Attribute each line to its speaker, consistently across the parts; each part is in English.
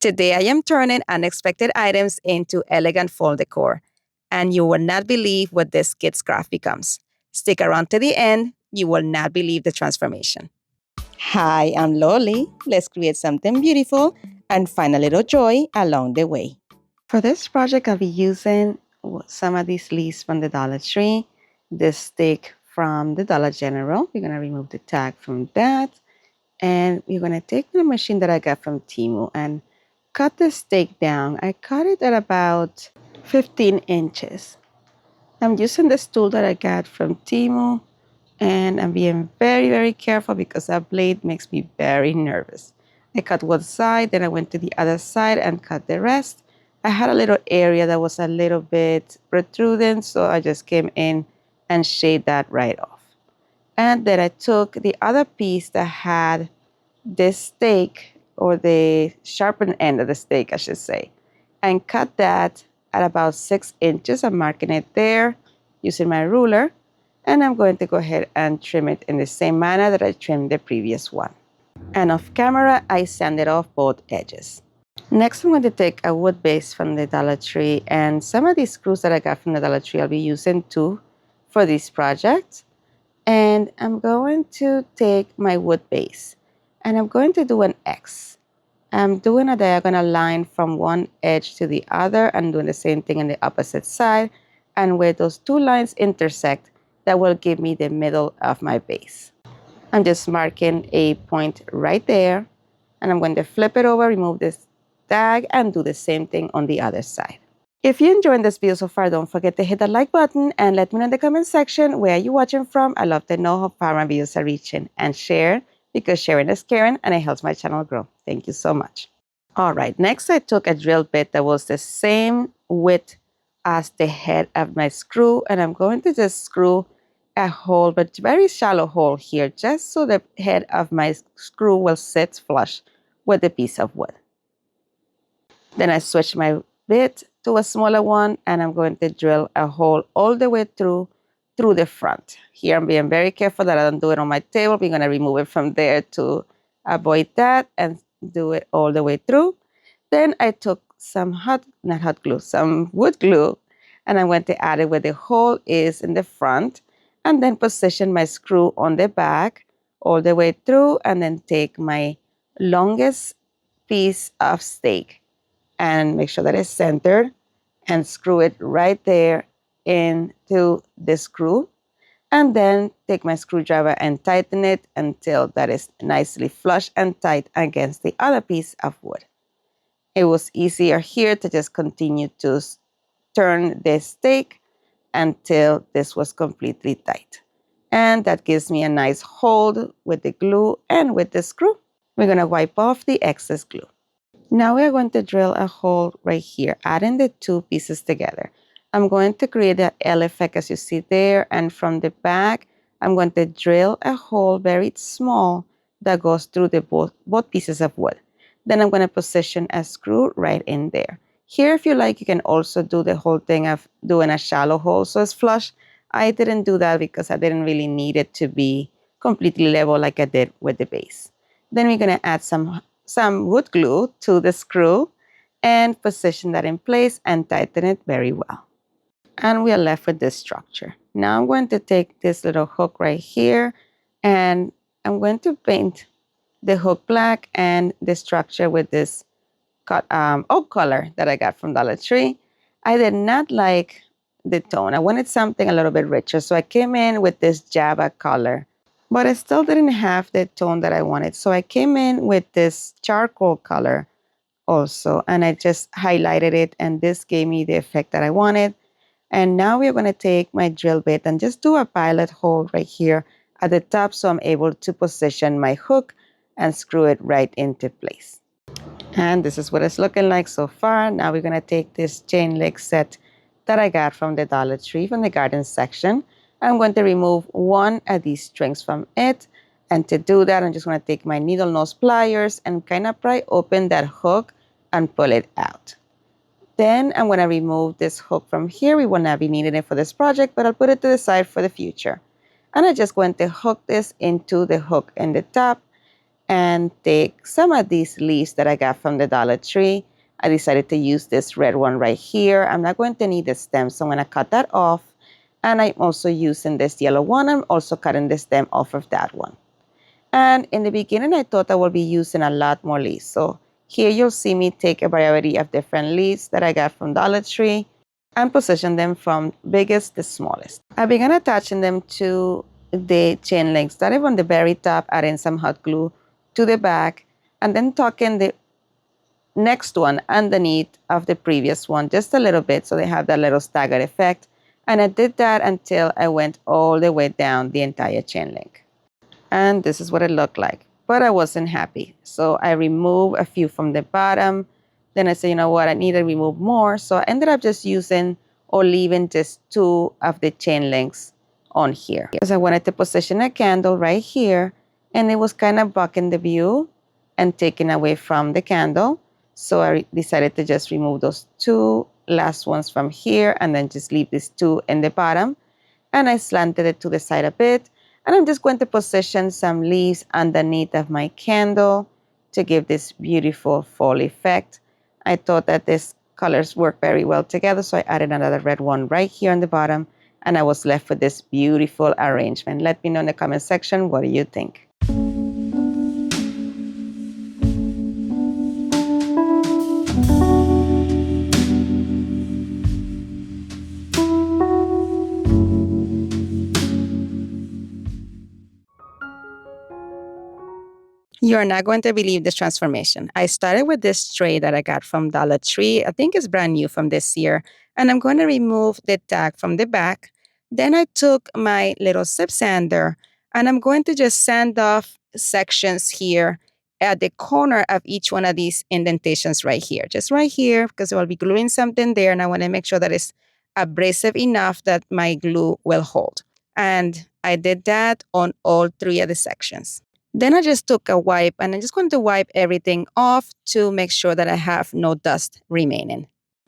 Speaker 1: Today I am turning unexpected items into elegant fall decor, and you will not believe what this kid's craft becomes. Stick around to the end, you will not believe the transformation. Hi, I'm Loli. Let's create something beautiful and find a little joy along the way. For this project, I'll be using some of these leaves from the Dollar Tree, this stick from the Dollar General. We're going to remove the tag from that. And we're going to take the machine that I got from Temu and cut the steak down. I cut it at about 15 inches. I'm using this tool that I got from Temu, and I'm being very, very careful because that blade makes me very nervous. I cut one side, then I went to the other side and cut the rest. I had a little area that was a little bit protruding, so I just came in and shaved that right off. And then I took the other piece that had this steak, or the sharpened end of the steak, I should say, and cut that at about 6 inches. I'm marking it there using my ruler, and I'm going to go ahead and trim it in the same manner that I trimmed the previous one. And off camera, I sanded off both edges. Next, I'm going to take a wood base from the Dollar Tree, and some of these screws that I got from the Dollar Tree I'll be using too for this project. And I'm going to take my wood base, and I'm going to do an X. I'm doing a diagonal line from one edge to the other and doing the same thing on the opposite side. And where those two lines intersect, that will give me the middle of my base. I'm just marking a point right there, and I'm going to flip it over, remove this tag, and do the same thing on the other side. If you're enjoying this video so far, don't forget to hit the like button and let me know in the comment section where you're watching from. I love to know how far my videos are reaching, and share, because sharing is caring and it helps my channel grow. Thank you so much. All right, next I took a drill bit that was the same width as the head of my screw, and I'm going to just screw a hole, but very shallow hole here, just so the head of my screw will sit flush with the piece of wood. Then I switch my bit to a smaller one, and I'm going to drill a hole all the way through the front. Here I'm being very careful that I don't do it on my table. We're going to remove it from there to avoid that, and do it all the way through. Then I took some some wood glue, and I'm going to add it where the hole is in the front, and then position my screw on the back all the way through, and then take my longest piece of steak and make sure that it's centered, and screw it right there into the screw, and then take my screwdriver and tighten it until that is nicely flush and tight against the other piece of wood. It was easier here to just continue to turn the steak until this was completely tight, and that gives me a nice hold with the glue and with the screw. We're going to wipe off the excess glue. Now we're going to drill a hole right here, adding the two pieces together. I'm going to create that L effect as you see there, and from the back, I'm going to drill a hole very small that goes through the both pieces of wood. Then I'm going to position a screw right in there. Here, if you like, you can also do the whole thing of doing a shallow hole so it's flush. I didn't do that because I didn't really need it to be completely level like I did with the base. Then we're going to add some wood glue to the screw and position that in place and tighten it very well. And we are left with this structure. Now I'm going to take this little hook right here, and I'm going to paint the hook black and the structure with this oak color that I got from Dollar Tree. I did not like the tone. I wanted something a little bit richer, so I came in with this Java color, but I still didn't have the tone that I wanted. So I came in with this charcoal color also, and I just highlighted it, and this gave me the effect that I wanted. And now we're going to take my drill bit and just do a pilot hole right here at the top, so I'm able to position my hook and screw it right into place. And this is what it's looking like so far. Now we're going to take this chain link set that I got from the Dollar Tree from the garden section. I'm going to remove one of these strings from it. And to do that, I'm just going to take my needle nose pliers and kind of pry open that hook and pull it out. Then I'm going to remove this hook from here. We will not be needing it for this project, but I'll put it to the side for the future. And I'm just going to hook this into the hook in the top. and take some of these leaves that I got from the Dollar Tree. I decided to use this red one right here. I'm not going to need the stem, so I'm going to cut that off. And I'm also using this yellow one. I'm also cutting the stem off of that one. And in the beginning, I thought I would be using a lot more leaves. So here you'll see me take a variety of different leaves that I got from Dollar Tree and position them from biggest to smallest. I began attaching them to the chain link, started on the very top, adding some hot glue to the back, and then tucking the next one underneath of the previous one just a little bit so they have that little staggered effect. And I did that until I went all the way down the entire chain link. And this is what it looked like. But I wasn't happy. So I removed a few from the bottom. Then I said, you know what, I need to remove more. So I ended up just using or leaving just 2 of the chain links on here. Because I wanted to position a candle right here. And it was kind of blocking the view and taking away from the candle. So I decided to just remove those 2 last ones from here and then just leave these 2 in the bottom. And I slanted it to the side a bit. And I'm just going to position some leaves underneath of my candle to give this beautiful fall effect. I thought that these colors work very well together, so I added another red one right here on the bottom, and I was left with this beautiful arrangement. Let me know in the comment section, what do you think? You're not going to believe this transformation. I started with this tray that I got from Dollar Tree. I think it's brand new from this year. And I'm going to remove the tag from the back. Then I took my little sip sander and I'm going to just sand off sections here at the corner of each one of these indentations right here. Just right here, because I'll be gluing something there and I want to make sure that it's abrasive enough that my glue will hold. And I did that on all 3 of the sections. Then I just took a wipe and I'm just going to wipe everything off to make sure that I have no dust remaining.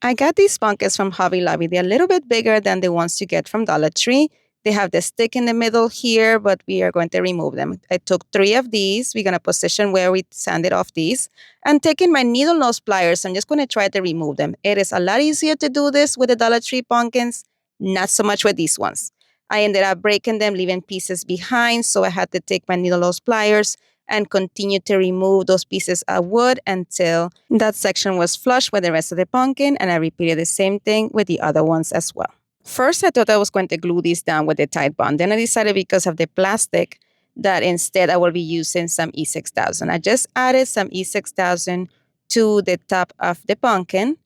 Speaker 1: I got these pumpkins from Hobby Lobby. They're a little bit bigger than the ones you get from Dollar Tree. They have the stick in the middle here, but we are going to remove them. I took 3 of these. We're going to position where we sanded off these. And taking my needle nose pliers, I'm just going to try to remove them. It is a lot easier to do this with the Dollar Tree pumpkins, not so much with these ones. I ended up breaking them, leaving pieces behind, so I had to take my needle nose pliers and continue to remove those pieces of wood until that section was flush with the rest of the pumpkin, and I repeated the same thing with the other ones as well. First, I thought I was going to glue these down with the Tide Bond. Then I decided because of the plastic that instead I will be using some E6000. I just added some E6000 to the top of the pumpkin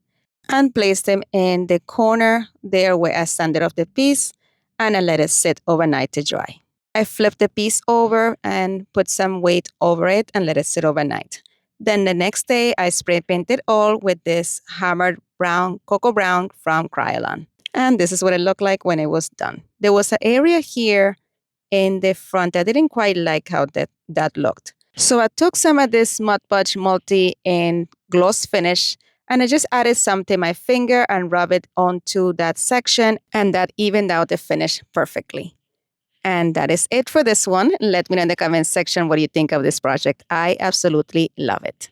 Speaker 1: and placed them in the corner there where I sanded off the piece, and I let it sit overnight to dry. I flipped the piece over and put some weight over it and let it sit overnight. Then the next day, I spray painted all with this hammered brown, cocoa brown from Krylon. And this is what it looked like when it was done. There was an area here in the front I didn't quite like how that looked. So I took some of this Mod Podge Multi in gloss finish and I just added some to my finger and rub it onto that section, and that evened out the finish perfectly. And that is it for this one. Let me know in the comment section what you think of this project. I absolutely love it.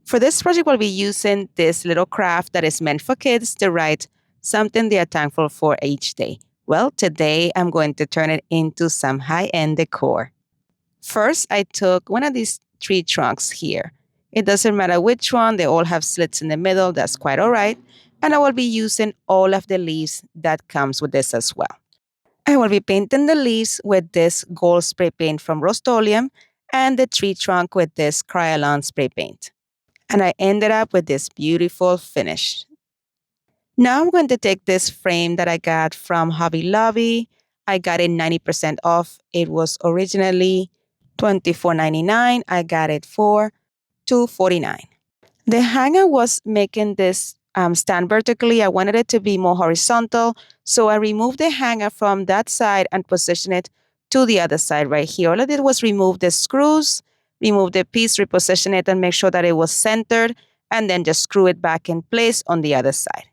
Speaker 1: For this project, we'll be using this little craft that is meant for kids to write something they are thankful for each day. Well, today I'm going to turn it into some high-end decor. First, I took one of these tree trunks here. It doesn't matter which one, they all have slits in the middle, that's quite all right. And I will be using all of the leaves that comes with this as well. I will be painting the leaves with this gold spray paint from Rust-Oleum and the tree trunk with this Krylon spray paint. And I ended up with this beautiful finish. Now I'm going to take this frame that I got from Hobby Lobby. I got it 90% off. It was originally $24.99. I got it for $2.49. The hanger was making this stand vertically. I wanted it to be more horizontal. So I removed the hanger from that side and positioned it to the other side right here. All I did was remove the screws, remove the piece, reposition it, and make sure that it was centered, and then just screw it back in place on the other side.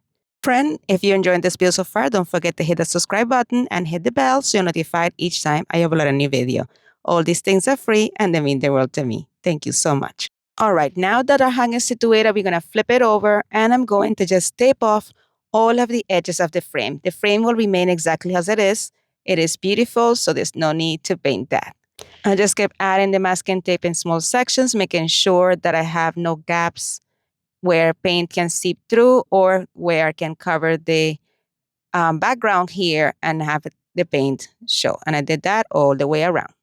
Speaker 1: Friend, if you're enjoying this video so far, don't forget to hit the subscribe button and hit the bell so you're notified each time I upload a new video. All these things are free and they mean the world to me. Thank you so much. All right, now that our hanger is situated, we're going to flip it over and I'm going to just tape off all of the edges of the frame. The frame will remain exactly as it is. It is beautiful, so there's no need to paint that. I just kept adding the masking tape in small sections, making sure that I have no gaps where paint can seep through or where I can cover the background here and have the paint show. And I did that all the way around.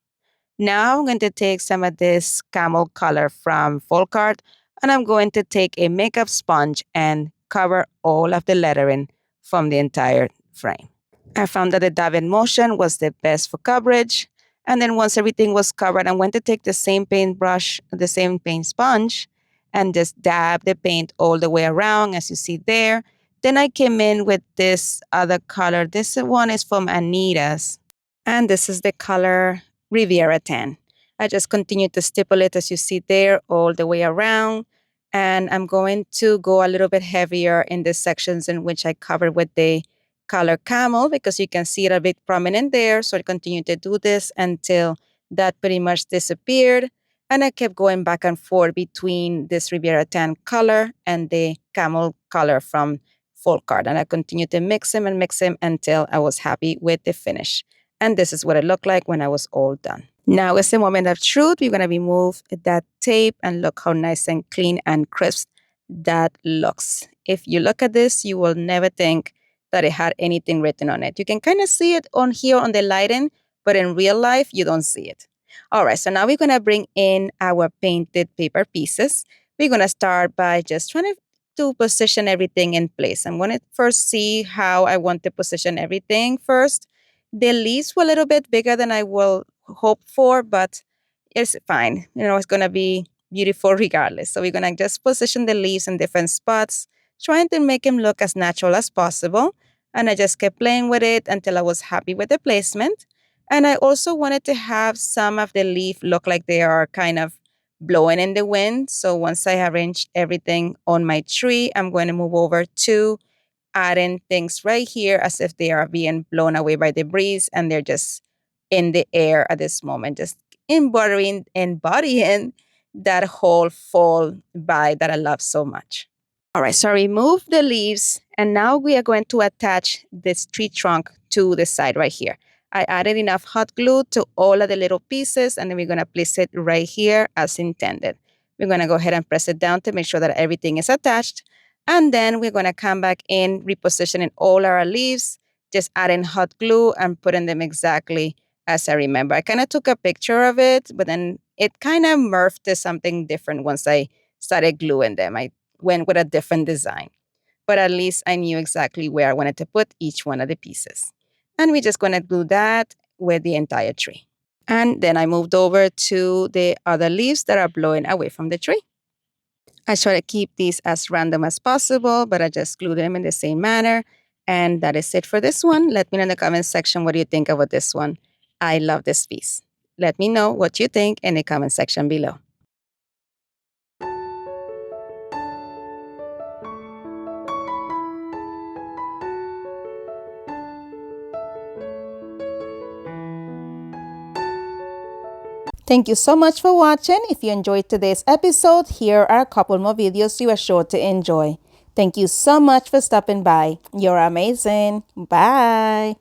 Speaker 1: Now I'm going to take some of this camel color from Folk Art and I'm going to take a makeup sponge and cover all of the lettering from the entire frame. I found that the dab-in motion was the best for coverage. And then once everything was covered, I'm going to take the same paintbrush, the same paint sponge, and just dab the paint all the way around, as you see there. Then I came in with this other color. This one is from Anita's, and this is the color Riviera Tan. I just continue to stipple it, as you see there, all the way around. And I'm going to go a little bit heavier in the sections in which I covered with the color camel, because you can see it a bit prominent there. So I continued to do this until that pretty much disappeared. And I kept going back and forth between this Riviera Tan color and the camel color from Folk Art. And I continued to mix them until I was happy with the finish. And this is what it looked like when I was all done. Now is the moment of truth. We're going to remove that tape and look how nice and clean and crisp that looks. If you look at this, you will never think that it had anything written on it. You can kind of see it on here on the lighting, but in real life, you don't see it. All right, so now we're going to bring in our painted paper pieces. We're going to start by just trying to position everything in place. I'm going to first see how I want to position everything first. The leaves were a little bit bigger than I will hope for, but it's fine. You know, it's going to be beautiful regardless. So we're going to just position the leaves in different spots, trying to make them look as natural as possible. And I just kept playing with it until I was happy with the placement. And I also wanted to have some of the leaf look like they are kind of blowing in the wind. So once I arranged everything on my tree, I'm going to move over to adding things right here as if they are being blown away by the breeze and they're just in the air at this moment, just embodying that whole fall vibe that I love so much. All right, so I removed the leaves and now we are going to attach this tree trunk to the side right here. I added enough hot glue to all of the little pieces and then we're going to place it right here as intended. We're going to go ahead and press it down to make sure that everything is attached. And then we're going to come back in, repositioning all our leaves, just adding hot glue and putting them exactly as I remember. I kind of took a picture of it, but then it kind of morphed to something different once I started gluing them. I went with a different design, but at least I knew exactly where I wanted to put each one of the pieces. And we're just going to glue that with the entire tree. And then I moved over to the other leaves that are blowing away from the tree. I try to keep these as random as possible, but I just glue them in the same manner. And that is it for this one. Let me know in the comments section what do you think about this one. I love this piece. Let me know what you think in the comment section below. Thank you so much for watching. If you enjoyed today's episode, here are a couple more videos you are sure to enjoy. Thank you so much for stopping by. You're amazing. Bye.